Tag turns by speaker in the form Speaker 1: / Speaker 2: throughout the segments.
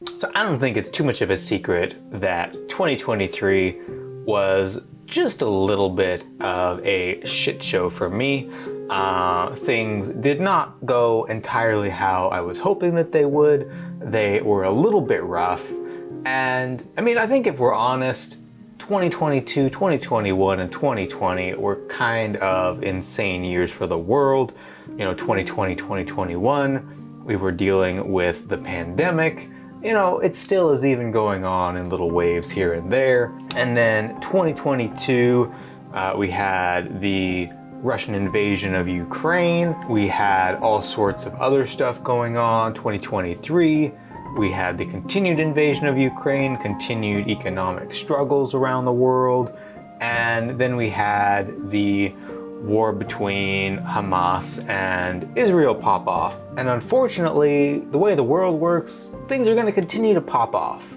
Speaker 1: So I don't think it's too much of a secret that 2023 was just a little bit of a shit show for me. Things did not go entirely how I was hoping that they would. They were a little bit rough. And I mean, I think if we're honest, 2022, 2021, and 2020 were kind of insane years for the world. 2020, 2021, we were dealing with the pandemic. It still is even going on in little waves here and there. And then 2022, we had the Russian invasion of Ukraine. We had all sorts of other stuff going on. 2023, we had the continued invasion of Ukraine, continued economic struggles around the world. And then we had the war between Hamas and Israel pop off. And unfortunately, the way the world works, things are going to continue to pop off.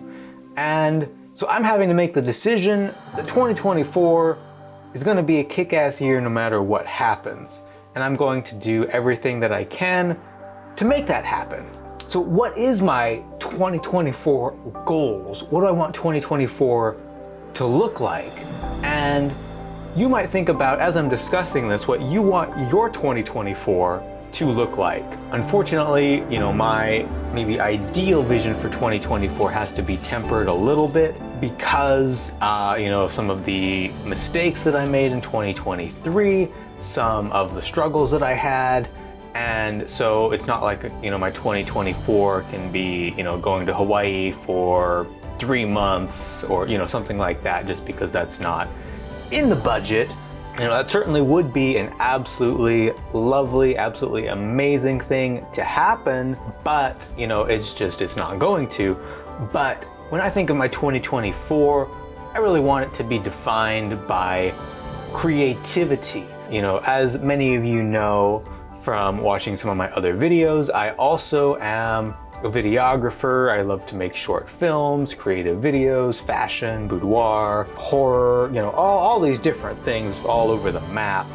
Speaker 1: And so I'm having to make the decision that 2024 is going to be a kick-ass year no matter what happens. And I'm going to do everything that I can to make that happen. So what is my 2024 goals? What do I want 2024 to look like? And you might think about, as I'm discussing this, what you want your 2024 to look like. Unfortunately, my maybe ideal vision for 2024 has to be tempered a little bit because, of some of the mistakes that I made in 2023, some of the struggles that I had. And so it's not like, my 2024 can be, going to Hawaii for 3 months or, something like that, just because that's not in the budget. That certainly would be an absolutely lovely, absolutely amazing thing to happen, but it's not going to. But when I think of my 2024, I really want it to be defined by creativity. As many of you know from watching some of my other videos, I also am a videographer. I love to make short films, creative videos, fashion, boudoir, horror, all these different things all over the map.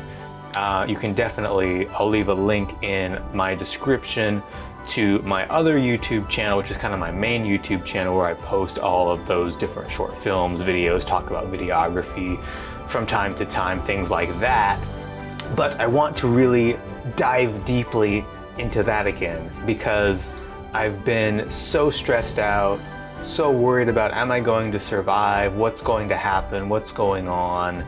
Speaker 1: You can definitely, I'll leave a link in my description to my other YouTube channel, which is kind of my main YouTube channel where I post all of those different short films, videos, talk about videography from time to time, things like that. But I want to really dive deeply into that again because I've been so stressed out, so worried about am I going to survive, what's going to happen, what's going on,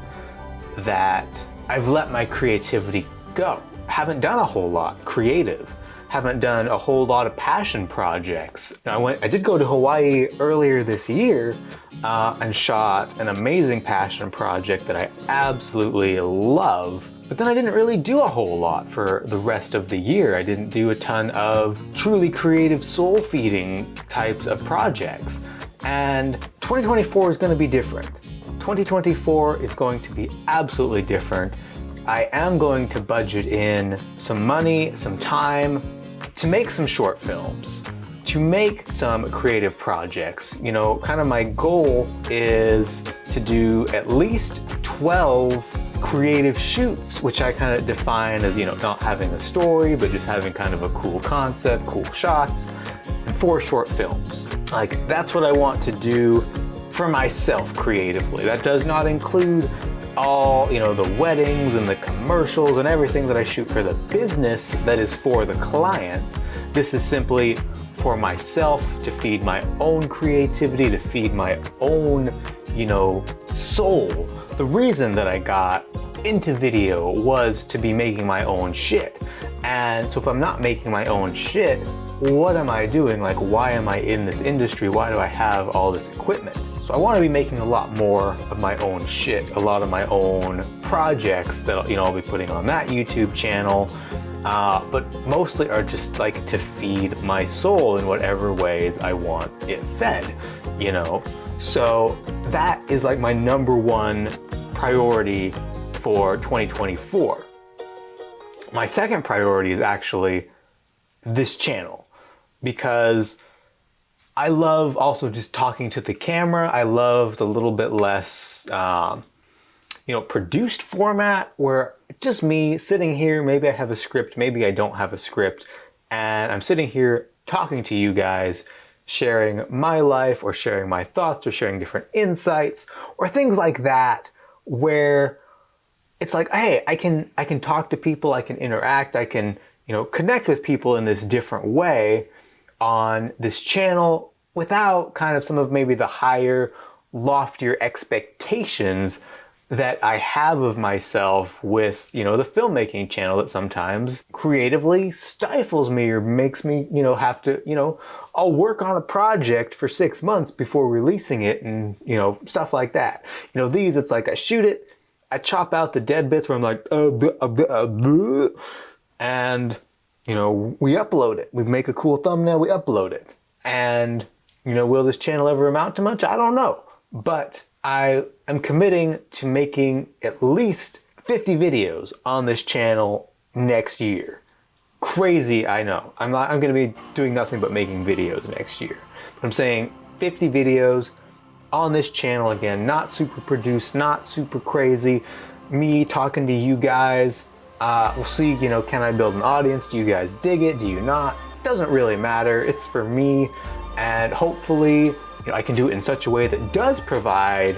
Speaker 1: that I've let my creativity go. Haven't done a whole lot creative. Haven't done a whole lot of passion projects. I did go to Hawaii earlier this year and shot an amazing passion project that I absolutely love. But then I didn't really do a whole lot for the rest of the year. I didn't do a ton of truly creative, soul-feeding types of projects. And 2024 is going to be different. 2024 is going to be absolutely different. I am going to budget in some money, some time to make some short films, to make some creative projects. Kind of my goal is to do at least 12 creative shoots, which I kind of define as, not having a story, but just having kind of a cool concept, cool shots, and 4 short films. Like, that's what I want to do for myself creatively. That does not include all, the weddings and the commercials and everything that I shoot for the business that is for the clients. This is simply for myself, to feed my own creativity, to feed my own, soul. The reason that I got into video was to be making my own shit. And so if I'm not making my own shit, what am I doing? Like, why am I in this industry? Why do I have all this equipment? So I want to be making a lot more of my own shit, a lot of my own projects that I'll be putting on that YouTube channel. But mostly are just like to feed my soul in whatever ways I want it fed, So that is like my number one priority for 2024. My second priority is actually this channel, because I love also just talking to the camera. I love the little bit less, produced format where just me sitting here, maybe I have a script, maybe I don't have a script, and I'm sitting here talking to you guys, sharing my life or sharing my thoughts or sharing different insights or things like that, where it's like, hey, I can talk to people, I can interact, I can, connect with people in this different way on this channel without kind of some of maybe the higher, loftier expectations that I have of myself with, the filmmaking channel that sometimes creatively stifles me or makes me, have to, I'll work on a project for 6 months before releasing it and, stuff like that. These, it's like I shoot it, I chop out the dead bits where I'm like, and, we upload it. We make a cool thumbnail, we upload it. And, will this channel ever amount to much? I don't know. But I am committing to making at least 50 videos on this channel next year. Crazy, I know. I'm going to be doing nothing but making videos next year. But I'm saying 50 videos on this channel, again, not super produced, not super crazy. Me talking to you guys. We'll see, can I build an audience? Do you guys dig it? Do you not? Doesn't really matter. It's for me. And hopefully, I can do it in such a way that does provide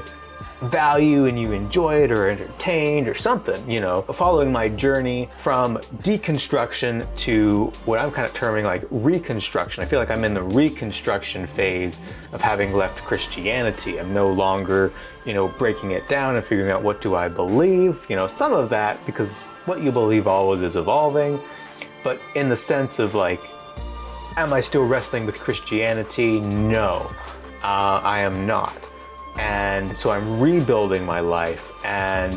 Speaker 1: value and you enjoy it or entertained or something, following my journey from deconstruction to what I'm kind of terming like reconstruction. I feel like I'm in the reconstruction phase of having left Christianity. I'm no longer, breaking it down and figuring out what do I believe, some of that, because what you believe always is evolving, but in the sense of like, am I still wrestling with Christianity? No. I am not. And so I'm rebuilding my life and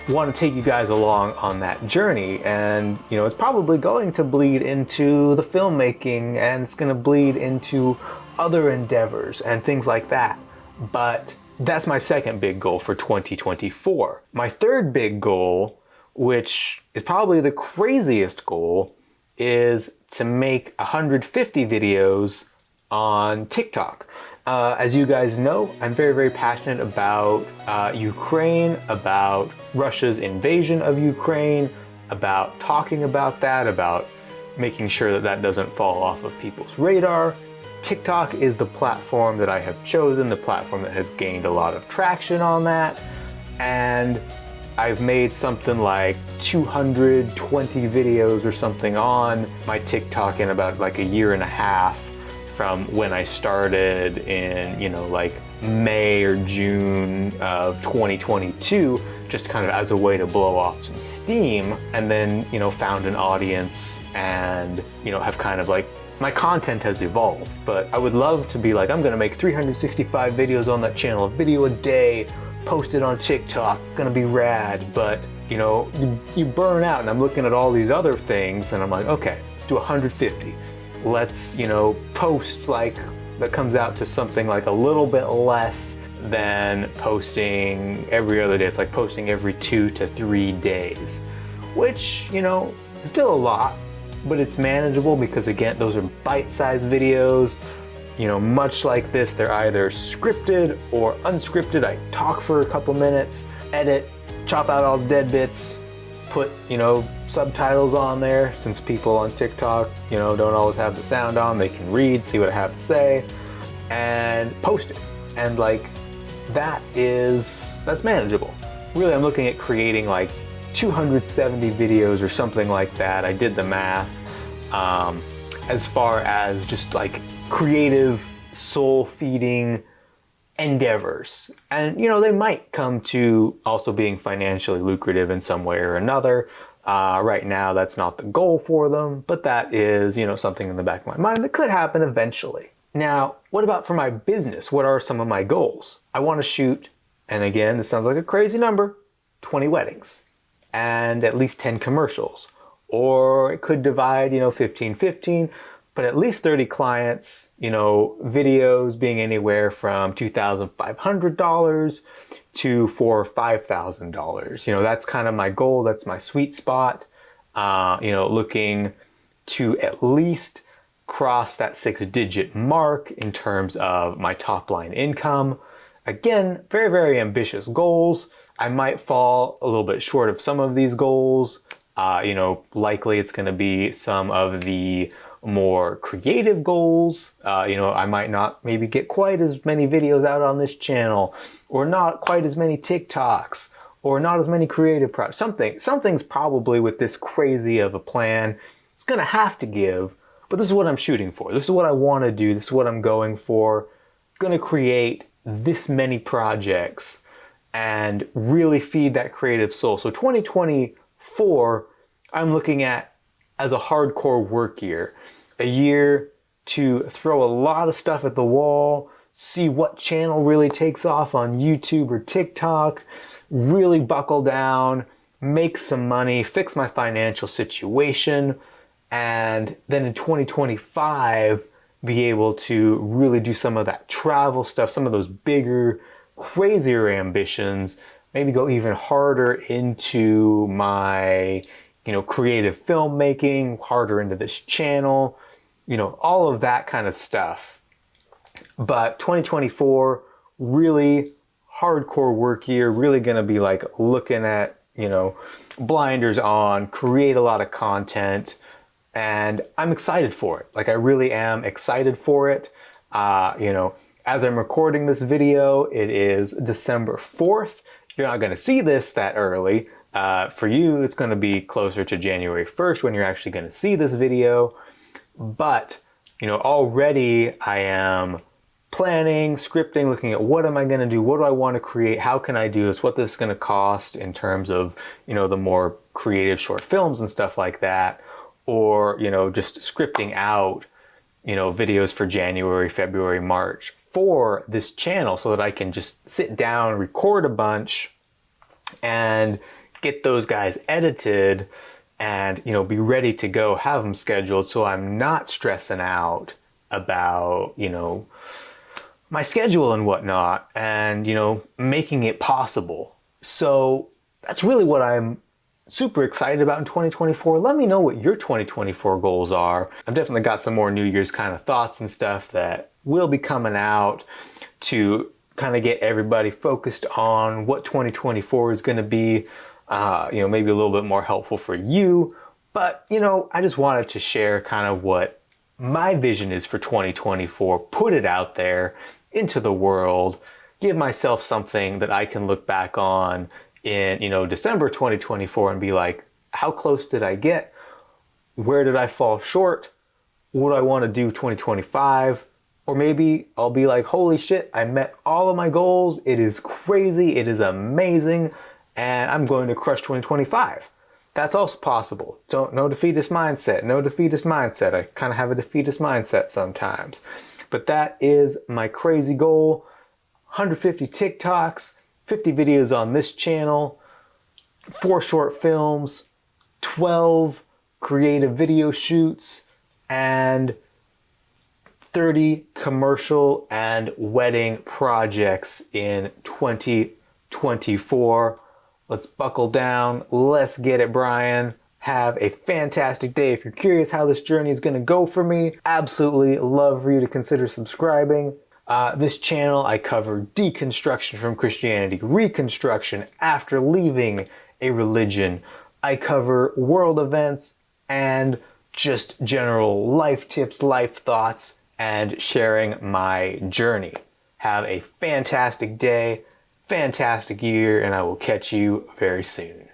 Speaker 1: want to take you guys along on that journey. And, it's probably going to bleed into the filmmaking and it's going to bleed into other endeavors and things like that. But that's my second big goal for 2024. My third big goal, which is probably the craziest goal, is to make 150 videos on TikTok. As you guys know, I'm very, very passionate about Ukraine, about Russia's invasion of Ukraine, about talking about that, about making sure that that doesn't fall off of people's radar. TikTok is the platform that I have chosen, the platform that has gained a lot of traction on that. And I've made something like 220 videos or something on my TikTok in about like a year and a half from when I started in, like May or June of 2022, just kind of as a way to blow off some steam, and then, found an audience and, have kind of like, my content has evolved. But I would love to be like, I'm gonna make 365 videos on that channel, a video a day, posted on TikTok, gonna be rad. But you burn out, and I'm looking at all these other things and I'm like, okay, let's do 150. Let's, post like, that comes out to something like a little bit less than posting every other day. It's like posting every 2 to 3 days, which, still a lot, but it's manageable because, again, those are bite-sized videos. Much like this, they're either scripted or unscripted. I talk for a couple minutes, edit, chop out all the dead bits, put, subtitles on there, since people on TikTok, don't always have the sound on. They can read, see what I have to say, and post it. And like, that's manageable. Really, I'm looking at creating like 270 videos or something like that. I did the math. As far as just like creative, soul-feeding endeavors. And, they might come to also being financially lucrative in some way or another. Right now, that's not the goal for them, but that is, something in the back of my mind that could happen eventually. Now, what about for my business? What are some of my goals? I want to shoot, and again, this sounds like a crazy number, 20 weddings and at least 10 commercials. Or it could divide, 15-15, but at least 30 clients, videos being anywhere from $2,500 to $4,000 or $5,000. That's kind of my goal. That's my sweet spot. Looking to at least cross that 6-digit mark in terms of my top line income. Again, very, very ambitious goals. I might fall a little bit short of some of these goals. Likely it's going to be some of the more creative goals. I might not maybe get quite as many videos out on this channel, or not quite as many TikToks, or not as many creative projects. Something's probably with this crazy of a plan. It's gonna have to give, but this is what I'm shooting for. This is what I want to do. This is what I'm going for. Gonna create this many projects and really feed that creative soul. So 2024, I'm looking at as a hardcore work year, a year to throw a lot of stuff at the wall, see what channel really takes off on YouTube or TikTok, really buckle down, make some money, fix my financial situation, and then in 2025, be able to really do some of that travel stuff, some of those bigger, crazier ambitions, maybe go even harder into my, creative filmmaking, harder into this channel, all of that kind of stuff. But 2024, really hardcore work year, really gonna be like looking at, blinders on, create a lot of content, and I'm excited for it. Like, I really am excited for it. As I'm recording this video, it is December 4th. You're not gonna see this that early. For you, it's gonna be closer to January 1st when you're actually gonna see this video. But, already I am planning, scripting, looking at what am I going to do, what do I want to create, how can I do this, what this is going to cost in terms of, the more creative short films and stuff like that, or, just scripting out, videos for January, February, March for this channel so that I can just sit down, record a bunch, and get those guys edited and, be ready to go, have them scheduled so I'm not stressing out about, my schedule and whatnot, and, making it possible. So that's really what I'm super excited about in 2024. Let me know what your 2024 goals are. I've definitely got some more New Year's kind of thoughts and stuff that will be coming out to kind of get everybody focused on what 2024 is going to be, maybe a little bit more helpful for you. But, I just wanted to share kind of what my vision is for 2024, put it out there into the world, give myself something that I can look back on in, December 2024 and be like, how close did I get? Where did I fall short? What do I want to do 2025? Or maybe I'll be like, holy shit, I met all of my goals. It is crazy. It is amazing. And I'm going to crush 2025. That's also possible. No defeatist mindset. No defeatist mindset. I kind of have a defeatist mindset sometimes. But that is my crazy goal. 150 TikToks, 50 videos on this channel, 4 short films, 12 creative video shoots, and 30 commercial and wedding projects in 2024. Let's buckle down. Let's get it, Brian. Have a fantastic day. If you're curious how this journey is going to go for me, absolutely love for you to consider subscribing. This channel, I cover deconstruction from Christianity, reconstruction after leaving a religion. I cover world events and just general life tips, life thoughts, and sharing my journey. Have a fantastic day, fantastic year, and I will catch you very soon.